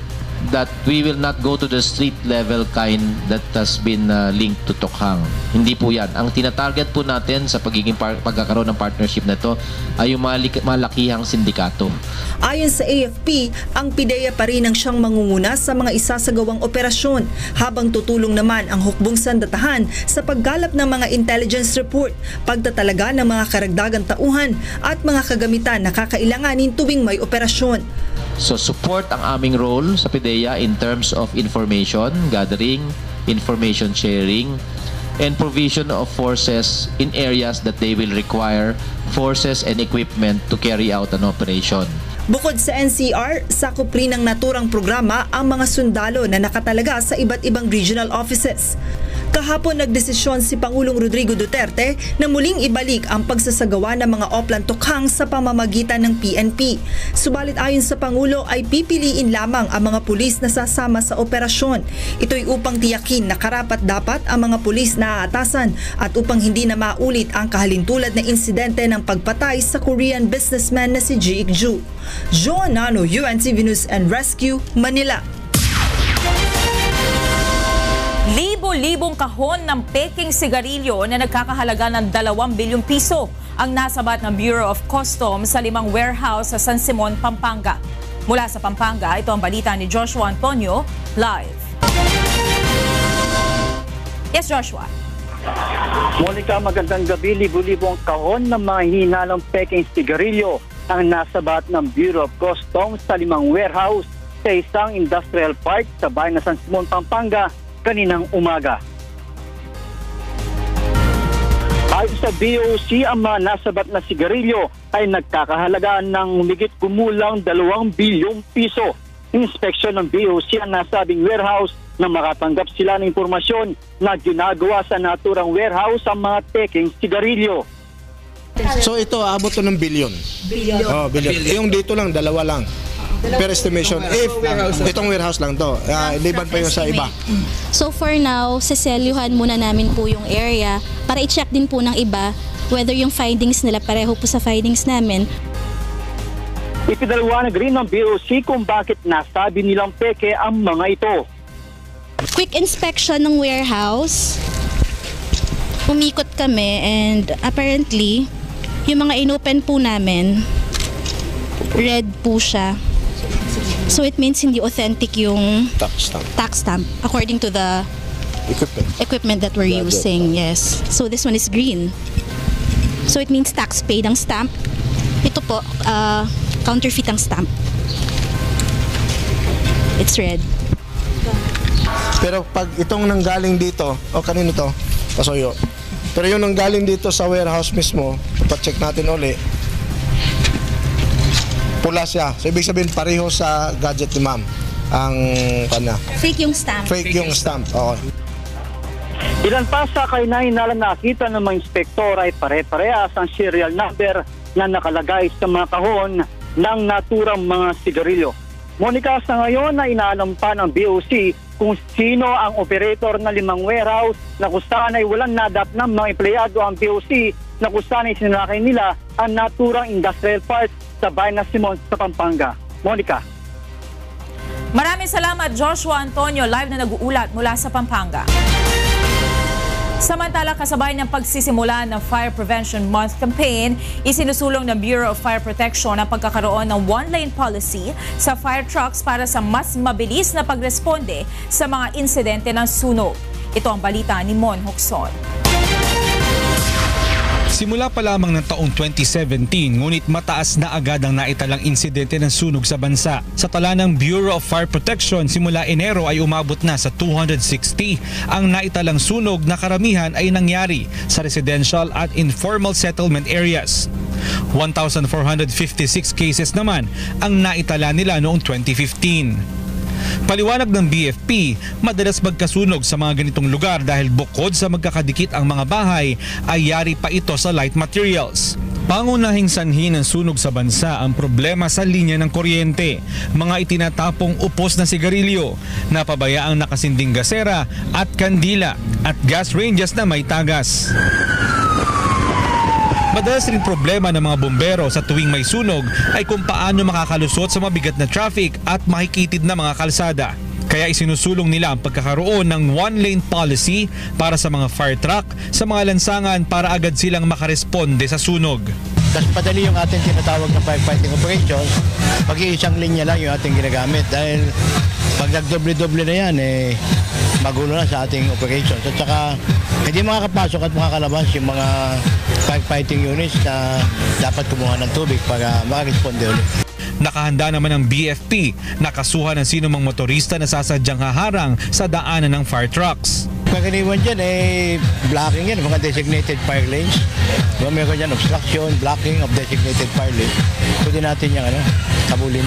that we will not go to the street level kind that has been linked to Tokhang. Hindi po yan. Ang tinatarget po natin sa pagkakaroon ng partnership na ito ay yung malakihang sindikato. Ayon sa AFP, ang PIDEA pa rin ang siyang mangunguna sa mga isasagawang operasyon habang tutulong naman ang hukbong sandatahan sa paggalap ng mga intelligence report, pagtatalaga ng mga karagdagang tauhan at mga kagamitan na kakailanganin tuwing may operasyon. So support ang aming role sa PIDEA in terms of information gathering, information sharing, and provision of forces in areas that they will require forces and equipment to carry out an operation. Bukod sa NCR, sakop rin ng naturang programa ang mga sundalo na nakatalaga sa iba't ibang regional offices. Kahapon nagdesisyon si Pangulong Rodrigo Duterte na muling ibalik ang pagsasagawa ng mga oplan Tokhang sa pamamagitan ng PNP. Subalit ayon sa Pangulo ay pipiliin lamang ang mga pulis na sasama sa operasyon. Ito'y upang tiyakin na karapat-dapat ang mga pulis na aatasan at upang hindi na maulit ang kahalintulad na insidente ng pagpatay sa Korean businessman na si Ji Ik-ju. Joe Anano, UNTV News and Rescue, Manila. Libo-libong kahon ng peking sigarilyo na nagkakahalaga ng 2 bilyong piso ang nasabat ng Bureau of Customs sa 5 warehouse sa San Simon, Pampanga. Mula sa Pampanga, ito ang balita ni Joshua Antonio, live. Yes, Joshua. Monica, magandang gabi. Libo-libong kahon ng mga hinalang peking sigarilyo ang nasabat ng Bureau of Customs sa 5 warehouse sa isang industrial park sa bayan ng San Simon, Pampanga kaninang umaga. Ayon sa BOC, ang mga nasabat na sigarilyo ay nagkakahalaga ng humigit kumulang 2 bilyong piso. Inspeksyon ng BOC ang nasabing warehouse na makatanggap sila ng impormasyon na ginagawa sa naturang warehouse ang mga peking sigarilyo. So ito, abot to ng bilyon. Bilyon? Oh, bilyon. Yung dito lang, 2 lang. Per estimation, if itong warehouse lang to, liban pa yung sa iba. So for now, seselyuhan muna namin po yung area para i-check din po ng iba whether yung findings nila pareho po sa findings namin. Ipinaliwanag rin ng BOC kung bakit nasabi nilang peke ang mga ito. Quick inspection ng warehouse. Umikot kami and apparently, yung mga inopen po namin, red po siya. So it means hindi authentic yung tax stamp according to the equipment that we're using. Yes. So this one is green. So it means tax paid ang stamp. Ito po, counterfeit ang stamp. It's red. Pero pag itong nanggaling dito, kanino to? Pasoyo. Pero yung nanggaling dito sa warehouse mismo, pa-check natin uli. Pula siya. So ibig sabihin pareho sa gadget ni ma'am ang kanya. Fake yung stamp. Fake yung stamp. Oo. Ilan pa sa kainahin na nakita ng mga inspektor ay pare-parehas ang serial number na nakalagay sa mga kahon ng naturang mga sigarilyo. Monica, sa ngayon na inaalam pa ng BOC kung sino ang operator ng 5 warehouse na kung saan ay walang nadap ng mga empleyado ang BOC na kung saan ay sinakay nila ang naturang industrial parts sa bayan ng Simon sa Pampanga. Monica. Maraming salamat Joshua Antonio, live na nag-uulat mula sa Pampanga. Samantala, kasabay ng pagsisimula ng Fire Prevention Month campaign, isinusulong ng Bureau of Fire Protection ang pagkakaroon ng one-lane policy sa fire trucks para sa mas mabilis na pagresponde sa mga insidente ng sunog. Ito ang balita ni Mon Hocson. Simula pa lamang ng taong 2017, ngunit mataas na agad ang naitalang insidente ng sunog sa bansa. Sa tala ng Bureau of Fire Protection, simula Enero ay umabot na sa 260 ang naitalang sunog na karamihan ay nangyari sa residential at informal settlement areas. 1,456 cases naman ang naitala nila noong 2015. Paliwanag ng BFP, madalas magkasunog sa mga ganitong lugar dahil bukod sa magkakadikit ang mga bahay, ay yari pa ito sa light materials. Pangunahing sanhi ng sunog sa bansa ang problema sa linya ng kuryente, mga itinatapong upos na sigarilyo, napabayaang nakasinding gasera at kandila at gas ranges na may tagas. Madalas rin problema ng mga bumbero sa tuwing may sunog ay kung paano makakalusot sa mabigat na traffic at makikitid na mga kalsada. Kaya isinusulong nila ang pagkakaroon ng one-lane policy para sa mga fire truck sa mga lansangan para agad silang makaresponde sa sunog. Mas padali yung ating tinatawag na firefighting operations, pag-iisang linya lang yung ating ginagamit dahil pag nagdoble-doble na yan, magulo na sa ating operations. At saka hindi makakapasok at makakalabas yung mga firefighting units na dapat kumuha ng tubig para makaresponde ulit. Nakahanda naman ang BFP na kasuhan ng sinumang motorista na sasadyang haharang sa daanan ng fire trucks. Pag iniwan dyan, blocking yan, mga designated fire lanes. Meron dyan obstruction, blocking of designated fire lanes. Pwede natin yung kabulin.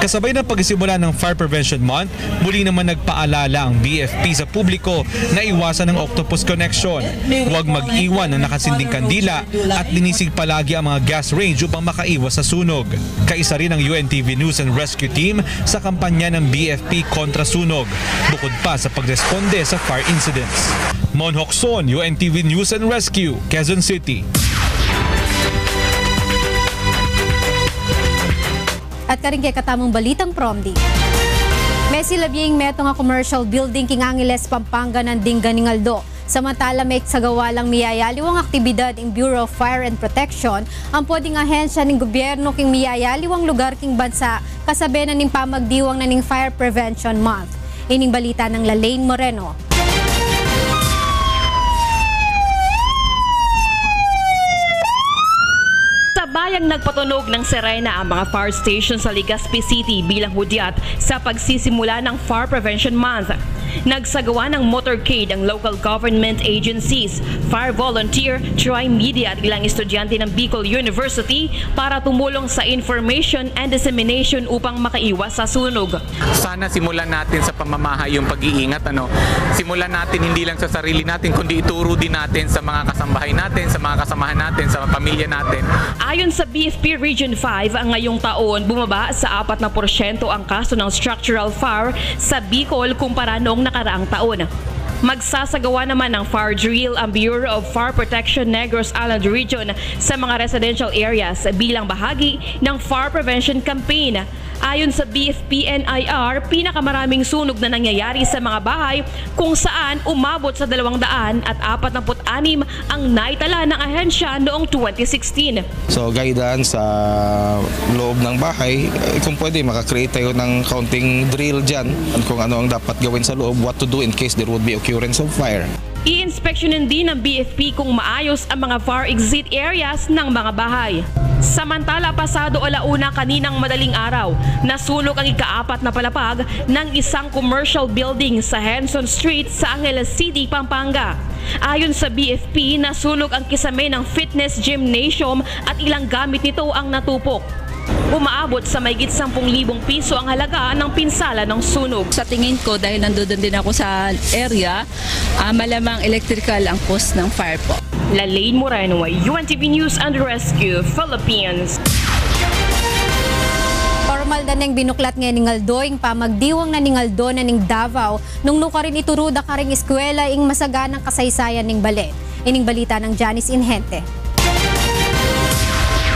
Kasabay ng pagsisimula ng Fire Prevention Month, muli naman nagpaalala ang BFP sa publiko na iwasan ng octopus connection. Huwag mag-iwan ng nakasinding kandila at linisig palagi ang mga gas range upang makaiwas sa sunog. Kaisa rin ang UNTV News and Rescue Team sa kampanya ng BFP kontra sunog, bukod pa sa pagresponde sa fire incidents. Mon Hocson, UNTV News and Rescue, Quezon City. At karing kay katamong balitang promdi. May silabing meto nga commercial building king Angeles, Pampanga ng Dinganingaldo. Samantala may sagawa lang miyayaliwang aktibidad ng Bureau of Fire and Protection ang pwedeng ahensya ng gobyerno king miyayaliwang lugar king bansa kasabi na ning pamagdiwang na ning Fire Prevention Month. Ining balita ng Lalaine Moreno. Sabayang nagpatunog ng sirena ang mga fire stations sa Legazpi City bilang hudyat sa pagsisimula ng Fire Prevention Month. Nagsagawa ng motorcade ang local government agencies, fire volunteer, tri-media at ilang estudyante ng Bicol University para tumulong sa information and dissemination upang makaiwas sa sunog. Sana simulan natin sa pamamahay yung pag-iingat. Simulan natin hindi lang sa sarili natin kundi ituro din natin sa mga kasambahay natin, sa mga kasamahan natin, sa pamilya natin. Ayon sa BFP Region 5, ang ngayong taon bumaba sa 4% ang kaso ng structural fire sa Bicol kumpara noong nakaraang taon. Magsasagawa naman ng fire drill ang Bureau of Fire Protection Negros Island Region sa mga residential areas bilang bahagi ng fire prevention campaign. Ayon sa BFP-NIR, pinakamaraming sunog na nangyayari sa mga bahay kung saan umabot sa 246 ang naitala ng ahensya noong 2016. So guidance sa loob ng bahay, kung pwede makakreate tayo ng counting drill dyan kung ano ang dapat gawin sa loob, what to do in case there would be occurrence of fire. I-inspeksyonin din ng BFP kung maayos ang mga fire exit areas ng mga bahay. Samantala, pasado 1:00 kaninang madaling araw, nasunog ang ika-4 na palapag ng isang commercial building sa Henson Street sa Angeles City, Pampanga. Ayon sa BFP, nasunog ang kisame ng fitness gymnasium at ilang gamit nito ang natupok. Umaabot sa mahigit 10,000 piso ang halaga ng pinsala ng sunog. Sa tingin ko, dahil nandoon din ako sa area, malamang electrical ang cause ng fire po. Lalaine Moreno, UNTV News and Rescue, Philippines. Formal na neng binuklat nga ning aldoing pamagdiwang na ning aldo na ning Davao nung nukarin ituruda karing eskwela ing masaganang kasaysayan ning bale. Ining balita ng Janice Inhente.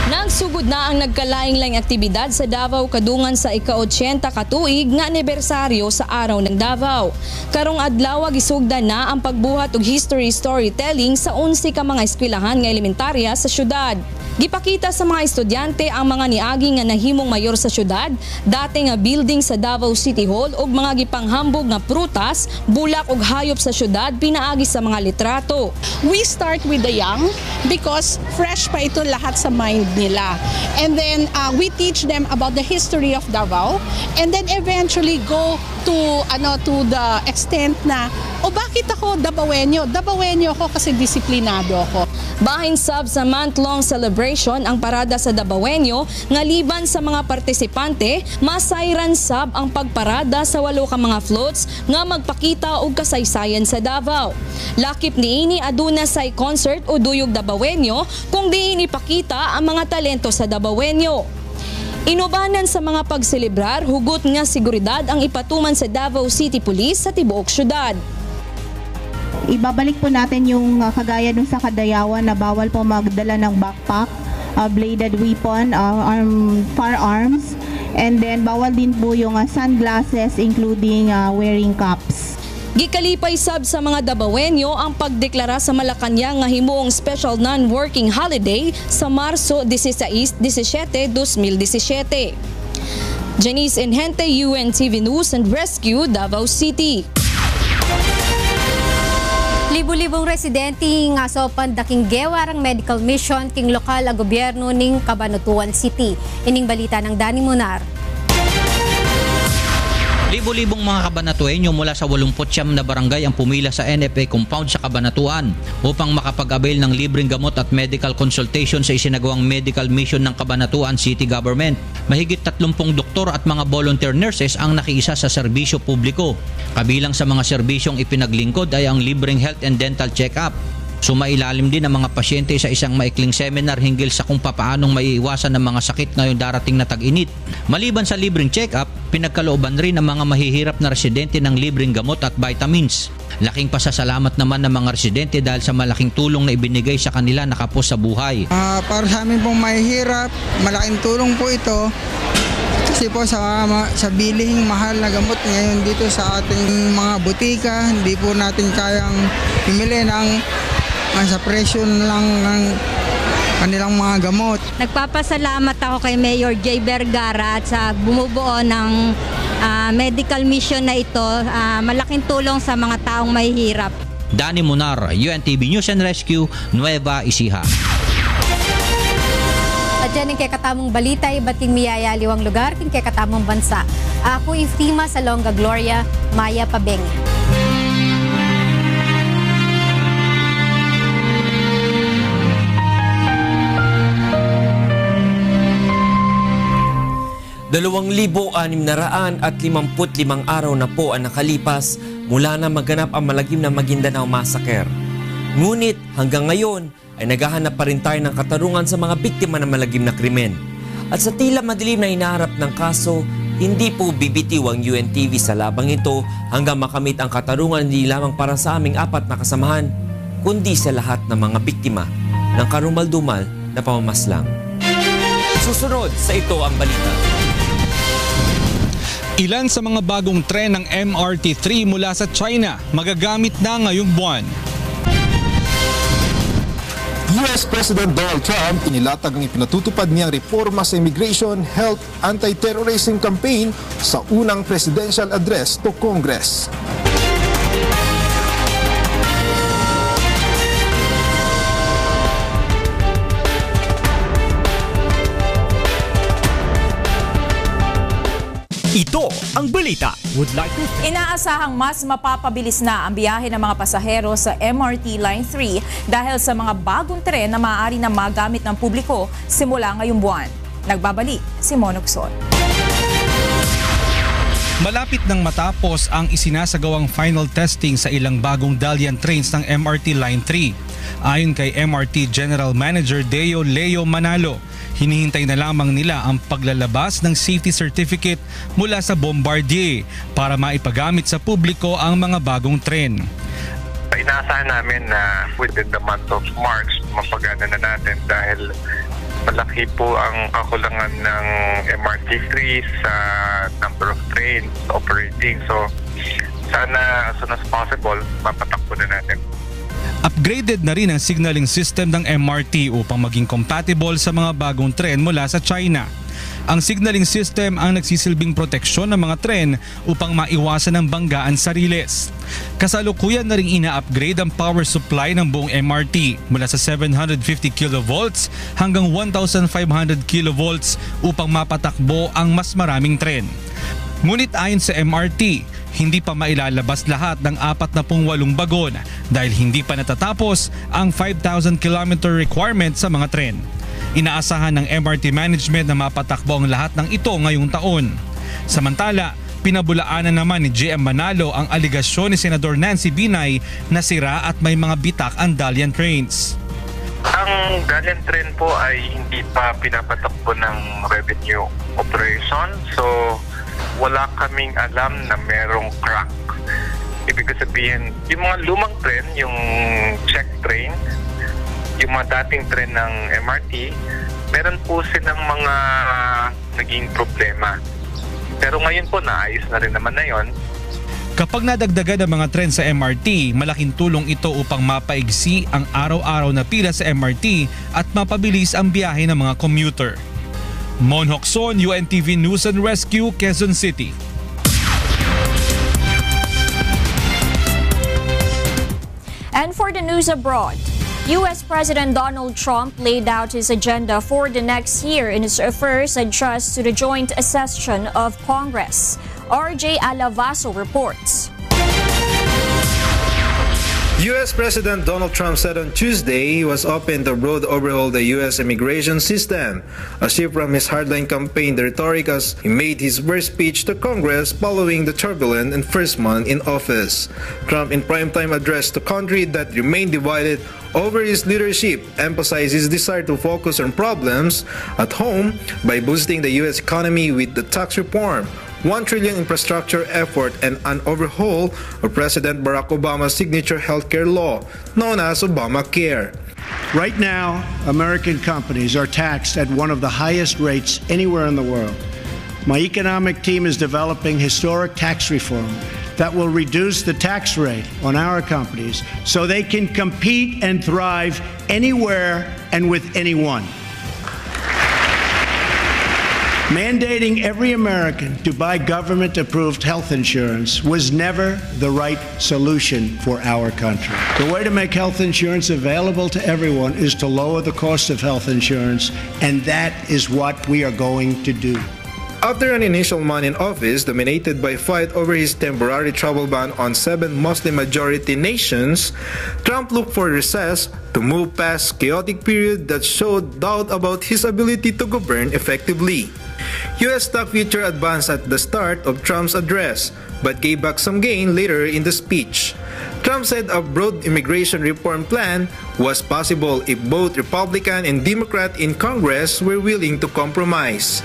Nagsugod na ang nagkalaing-laing aktibidad sa Davao kadungan sa ika-80 katuig nga anibersaryo sa Araw ng Davao. Karong adlaw gisugda na ang pagbuhat og history storytelling sa 11 ka mga eskwelahan nga elementarya sa syudad. Gipakita sa mga estudyante ang mga niagi nga nahimong mayor sa syudad, dati nga building sa Davao City Hall ug mga gipanghambog nga prutas, bulak ug hayop sa syudad pinaagi sa mga litrato. We start with the young because fresh pa ito lahat sa mind nila. And then we teach them about the history of Davao and then eventually go to the extent na bakit ako Davaoenyo? Davaoenyo ako kasi disiplinado ako. Bahin sab sa month-long celebration ang parada sa Davaoenyo nga liban sa mga partisipante, masayran sab ang pagparada sa 8 ka mga floats nga magpakita og kasaysayan sa Davao. Lakip niini aduna say concert o duyog Davaoenyo kung diin ipakita ang mga talento sa Davaoenyo. Inubanan sa mga pagselebrar, hugot nga seguridad ang ipatuman sa Davao City Police sa tibuok syudad. Ibabalik po natin yung kagaya dun sa Kadayawan na bawal po magdala ng backpack, bladed weapon, firearms, and then bawal din po yung sunglasses including wearing caps. Gikalipay sab sa mga Davaoenyo ang pagdeklara sa Malacañang nga himuong special non-working holiday sa Marso 16-17, 2017. Janice Inhente, UNTV News and Rescue, Davao City. Libo-libong residente nga sa pandaking gewarang medical mission king lokal a gobyerno ning Cabanatuan City. Ining balita ng Danny Monar. Libo-libong mga Cabanatueño mula sa 89 na barangay ang pumila sa NFA compound sa Cabanatuan upang makapag-avail ng libreng gamot at medical consultation sa isinagawang medical mission ng Cabanatuan City Government. Mahigit 30 doktor at mga volunteer nurses ang nakiisa sa serbisyo publiko. Kabilang sa mga serbisyong ipinaglingkod ay ang libreng health and dental check-up. Sumailalim din ang mga pasyente sa isang maikling seminar hinggil sa kung papaanong maiiwasan ng mga sakit ngayong darating na tag-init. Maliban sa libreng check-up, pinagkalooban rin ang mga mahihirap na residente ng libreng gamot at vitamins. Laking pasasalamat naman ng mga residente dahil sa malaking tulong na ibinigay sa kanila nakapos sa buhay. Para sa amin pong mahihirap, malaking tulong po ito. Kasi po sa bilihing mahal na gamot ngayon dito sa ating mga butika, hindi po natin kayang bumili ng sa presyo lang ng kanilang mga gamot. Nagpapasalamat ako kay Mayor J. Vergara at sa bumubuo ng medical mission na ito. Malaking tulong sa mga taong mahihirap. Danny Monar, UNTV News and Rescue, Nueva Ecija. At yan ang kakatamong balita, iba't king miyayaliwang lugar, king kakatamong bansa. Ako Iftima Salonga Gloria, Maya Pabengi. Dalawang 2,655 araw na po ang nakalipas mula na maganap ang malagim na Maguindanao Massacre. Ngunit hanggang ngayon ay naghahanap pa rin tayo ng katarungan sa mga biktima ng malagim na krimen. At sa tila madilim na hinaharap ng kaso, hindi po bibitiw ang UNTV sa labang ito hanggang makamit ang katarungan hindi lamang para sa aming 4 na kasamahan, kundi sa lahat ng mga biktima ng karumal-dumal na pamamaslang. Susunod sa Ito ang Balita. Ilan sa mga bagong tren ng MRT-3 mula sa China magagamit na ngayong buwan. US President Donald Trump inilatag ang ipinatutupad niyang reforma sa immigration, health, anti-terrorism campaign sa unang presidential address to Congress. Ito ang balita. Would like to... Inaasahang mas mapapabilis na ang biyahe ng mga pasahero sa MRT Line 3 dahil sa mga bagong tren na maaari na magamit ng publiko simula ngayong buwan. Nagbabalik si Monokson. Malapit nang matapos ang isinasagawang final testing sa ilang bagong Dalian trains ng MRT Line 3. Ayon kay MRT General Manager Deo Leo Manalo, hinihintay na lamang nila ang paglalabas ng safety certificate mula sa Bombardier para maipagamit sa publiko ang mga bagong tren. Inaasahan namin na within the month of March, mapagana na natin dahil malaki po ang kakulangan ng MRT3 sa number of trains operating. So sana as soon as possible, mapatakbo na natin. Upgraded na rin ang signaling system ng MRT upang maging compatible sa mga bagong tren mula sa China. Ang signaling system ang nagsisilbing proteksyon ng mga tren upang maiwasan ang banggaan sa riles. Kasalukuyan na rin ina-upgrade ang power supply ng buong MRT mula sa 750 kV hanggang 1,500 kV upang mapatakbo ang mas maraming tren. Ngunit ayon sa MRT, hindi pa mailalabas lahat ng 48 bagon dahil hindi pa natatapos ang 5,000 km requirement sa mga tren. Inaasahan ng MRT management na mapatakbo ang lahat ng ito ngayong taon. Samantala, pinabulaanan naman ni JM Manalo ang aligasyon ni Senador Nancy Binay na sira at may mga bitak ang Dalian trains. Ang Dalian train po ay hindi pa pinapatakbo ng revenue operation, so wala kaming alam na merong crack. Ibig sabihin, yung mga lumang tren, yung check train, yung mga dating tren ng MRT, meron po silang mga naging problema. Pero ngayon po, naayos na rin naman na yon. Kapag nadagdagan ang mga tren sa MRT, malaking tulong ito upang mapaigsi ang araw-araw na pila sa MRT at mapabilis ang biyahe ng mga commuter. Mon Hokson, UNTV News and Rescue, Quezon City. And for the news abroad, U.S. President Donald Trump laid out his agenda for the next year in his first address to the joint session of Congress. RJ Alavaso reports. U.S. President Donald Trump said on Tuesday he was open to broad overhaul the U.S. immigration system, a shift from his hardline campaign rhetoric as he made his first speech to Congress following the turbulent and first month in office. Trump, in primetime address to country that remained divided over his leadership, emphasized his desire to focus on problems at home by boosting the U.S. economy with the tax reform, $1 trillion infrastructure effort, and an overhaul of President Barack Obama's signature healthcare law, known as Obamacare. Right now, American companies are taxed at one of the highest rates anywhere in the world. My economic team is developing historic tax reform that will reduce the tax rate on our companies so they can compete and thrive anywhere and with anyone. Mandating every American to buy government-approved health insurance was never the right solution for our country. The way to make health insurance available to everyone is to lower the cost of health insurance, and that is what we are going to do. After an initial month in office dominated by fight over his temporary travel ban on 7 Muslim-majority nations, Trump looked for recess to move past chaotic period that showed doubt about his ability to govern effectively. U.S. stock future advanced at the start of Trump's address, but gave back some gain later in the speech. Trump said a broad immigration reform plan was possible if both Republican and Democrat in Congress were willing to compromise.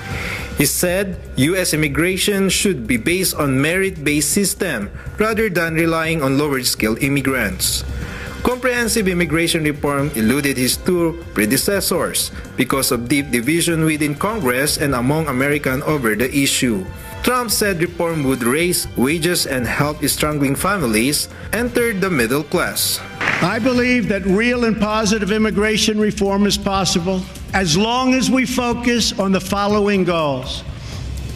He said U.S. immigration should be based on merit-based system rather than relying on lower-skilled immigrants. Comprehensive immigration reform eluded his two predecessors because of deep division within Congress and among Americans over the issue. Trump said reform would raise wages and help struggling families enter the middle class. I believe that real and positive immigration reform is possible as long as we focus on the following goals: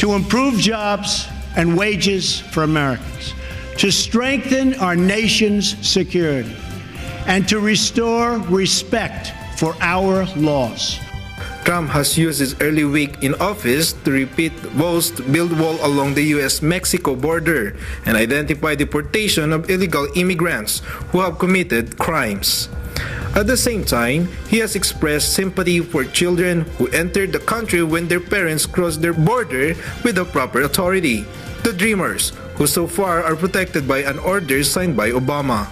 to improve jobs and wages for Americans, to strengthen our nation's security, and to restore respect for our laws. Trump has used his early week in office to repeat vows to build wall along the U.S.-Mexico border and identify deportation of illegal immigrants who have committed crimes. At the same time, he has expressed sympathy for children who entered the country when their parents crossed their border with the proper authority, the Dreamers, who so far are protected by an order signed by Obama.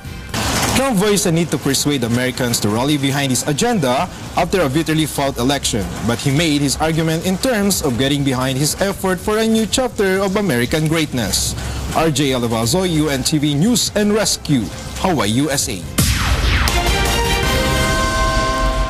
Trump voiced a need to persuade Americans to rally behind his agenda after a bitterly fought election, but he made his argument in terms of getting behind his effort for a new chapter of American greatness. RJ Alavazo, UNTV News and Rescue, Hawaii, USA.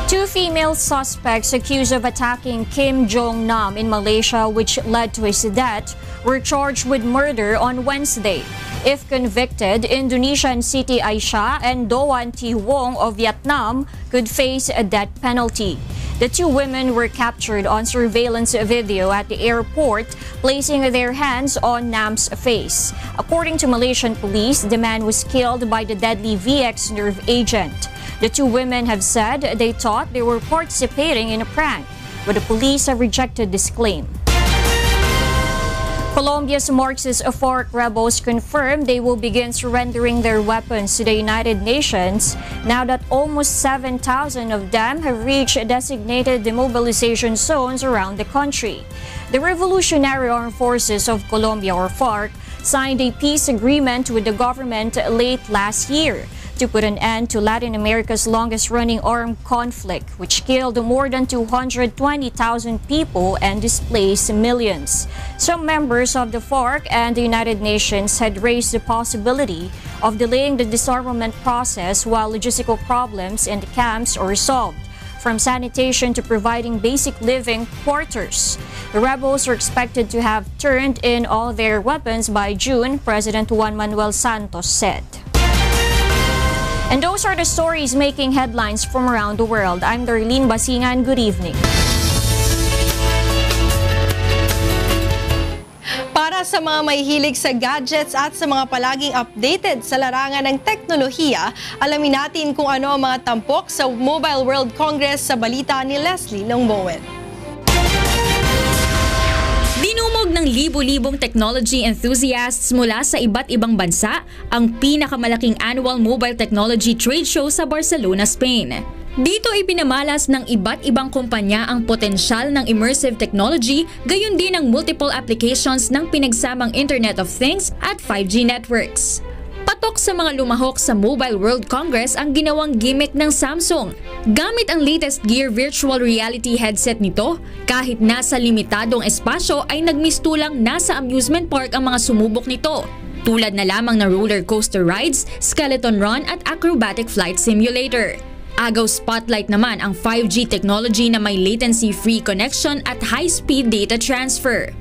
Two female suspects accused of attacking Kim Jong-nam in Malaysia, which led to his death, were charged with murder on Wednesday. If convicted, Indonesian Siti Aisyah and Doan Thi Wong of Vietnam could face a death penalty. The two women were captured on surveillance video at the airport, placing their hands on Nam's face. According to Malaysian police, the man was killed by the deadly VX nerve agent. The two women have said they thought they were participating in a prank, but the police have rejected this claim. Colombia's Marxist FARC rebels confirmed they will begin surrendering their weapons to the United Nations now that almost 7,000 of them have reached designated demobilization zones around the country. The Revolutionary Armed Forces of Colombia, or FARC, signed a peace agreement with the government late last year to put an end to Latin America's longest-running armed conflict, which killed more than 220,000 people and displaced millions. Some members of the FARC and the United Nations had raised the possibility of delaying the disarmament process while logistical problems in the camps are resolved, from sanitation to providing basic living quarters. The rebels are expected to have turned in all their weapons by June, President Juan Manuel Santos said. And those are the stories making headlines from around the world. I'm Darlene Basingan. Good evening. Para sa mga mahihilig sa gadgets at sa mga palaging updated sa larangan ng teknolohiya, alamin natin kung ano ang mga tampok sa Mobile World Congress sa balita ni Leslie Longbowen. Dinumog ng libo-libong technology enthusiasts mula sa iba't ibang bansa ang pinakamalaking annual mobile technology trade show sa Barcelona, Spain. Dito ipinamalas ng iba't ibang kumpanya ang potensyal ng immersive technology, gayon din ang multiple applications ng pinagsamang Internet of Things at 5G networks. Patok sa mga lumahok sa Mobile World Congress ang ginawang gimmick ng Samsung. Gamit ang latest gear virtual reality headset nito, kahit nasa limitadong espasyo ay nagmistulang nasa amusement park ang mga sumubok nito. Tulad na lamang ng roller coaster rides, skeleton run at acrobatic flight simulator. Agaw spotlight naman ang 5G technology na may latency-free connection at high-speed data transfer.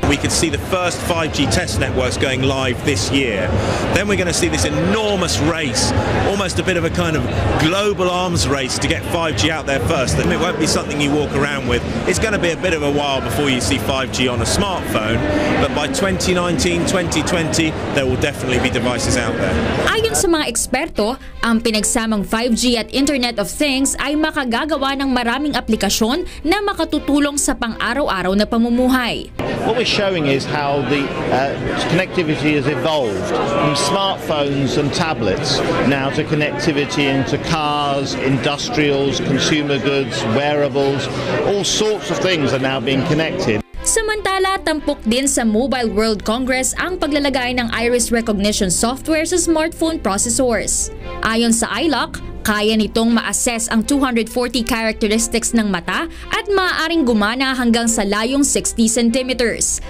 We could see the first 5G test networks going live this year. Then we're going to see this enormous race, almost a bit of a kind of global arms race to get 5G out there first. And it won't be something you walk around with. It's going to be a bit of a while before you see 5G on a smartphone. But by 2019, 2020, there will definitely be devices out there. Ayon sa mga eksperto, ang pinagsamang 5G at Internet of Things ay makagagawa ng maraming aplikasyon na makatutulong sa pang-araw-araw na pamumuhay. What we're showing is how the connectivity has evolved from smartphones and tablets now to connectivity into cars, industrials, consumer goods, wearables. All sorts of things are now being connected. Samantala, tampok din sa Mobile World Congress ang paglalagay ng iris recognition software sa smartphone processors. Ayon sa iLock, kaya nitong ma-assess ang 240 characteristics ng mata at maaaring gumana hanggang sa layong 60 centimeters.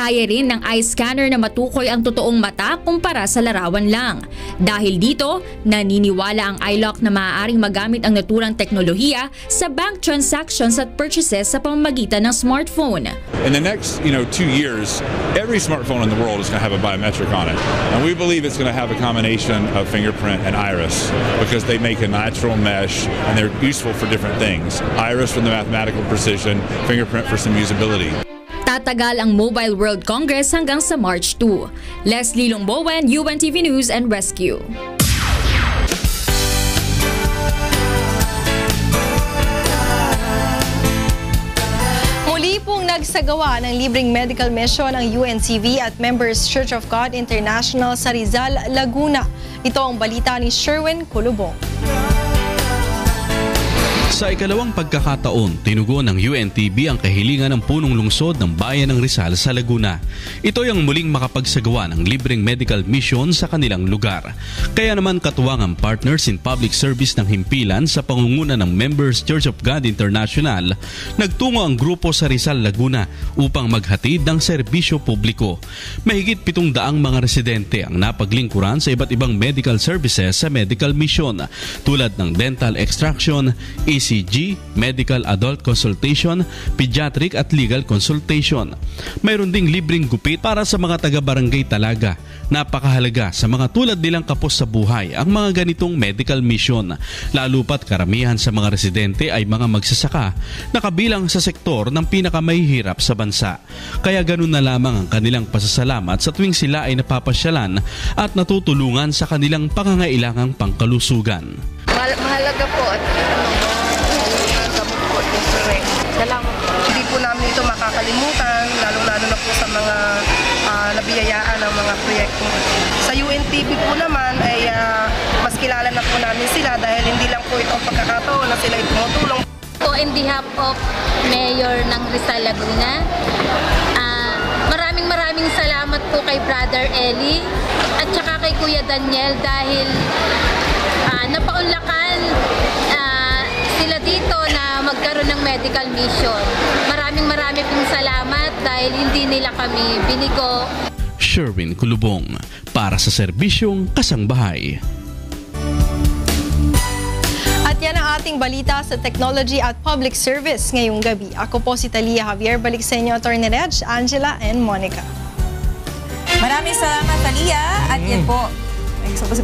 Kaya rin ng eye scanner na matukoy ang totoong mata kumpara sa larawan lang. Dahil dito, naniniwala ang iLock na maaaring magamit ang naturang teknolohiya sa bank transactions at purchases sa pamamagitan ng smartphone. In the next, 2 years, every smartphone in the world is going to have a biometric on it. And we believe it's going to have a combination of fingerprint and iris because they make a natural mesh and they're useful for different things. Iris for the mathematical precision, fingerprint for some usability. Tatagal ang Mobile World Congress hanggang sa March 2. Leslie Longbowen, UNTV News and Rescue. Muli pong nagsagawa ng libreng medical mission ang UNTV at Members Church of God International sa Rizal, Laguna. Ito ang balita ni Sherwin Kulubong. Sa ikalawang pagkakataon, tinugon ng UNTV ang kahilingan ng punong lungsod ng bayan ng Rizal sa Laguna. Ito ang muling makapagsagawa ng libreng medical mission sa kanilang lugar. Kaya naman katuwang ang Partners in Public Service ng Himpilan sa pangunguna ng Members Church of God International, nagtungo ang grupo sa Rizal, Laguna upang maghatid ng serbisyo publiko. Mahigit 700 mga residente ang napaglingkuran sa iba't ibang medical services sa medical mission tulad ng dental extraction, ECG, medical adult consultation, pediatric at legal consultation. Mayroon ding libreng gupit para sa mga taga-barangay Talaga. Napakahalaga sa mga tulad nilang kapos sa buhay ang mga ganitong medical mission. Lalo pat karamihan sa mga residente ay mga magsasaka na kabilang sa sektor ng pinakamahihirap sa bansa. Kaya ganun na lamang ang kanilang pasasalamat sa tuwing sila ay napapasyalan at natutulungan sa kanilang pangangailangang pangkalusugan. Mahalaga po at salamat. Hindi po namin ito makakalimutan, lalo-lalo na po sa mga nabiyayaan ng mga proyekto. Sa UNTV po naman ay mas kilala na po namin sila dahil hindi lang po ito ang pagkakataon na sila ay tumutulong. Po in behalf of Mayor ng Rizal, Laguna, maraming salamat po kay Brother Eli at saka kay Kuya Daniel dahil napaunlakan sila dito na magkaroon ng medical mission. Marami pong salamat dahil hindi nila kami binigo. Sherwin Kulubong para sa serbisyong kasangbahay. At yan ang ating balita sa technology at public service ngayong gabi. Ako po si Talia Javier. Balik sa inyo, Atty. Reg, Angela, and Monica. Maraming salamat, Talia. At yan po.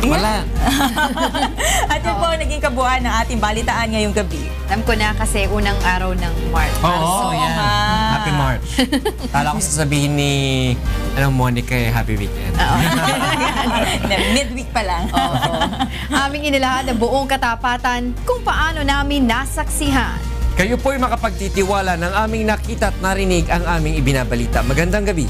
Wala. At yun po naging kabuuan ng ating balitaan ngayong gabi. Alam ko na kasi unang araw ng March. Oo, yan. Happy March. Kala ko sasabihin ni Monica, happy weekend. Midweek pa lang. Aming inilahad ang buong katapatan kung paano namin nasaksihan. Kayo po'y makapagtitiwala ng aming nakita at narinig ang aming ibinabalita. Magandang gabi.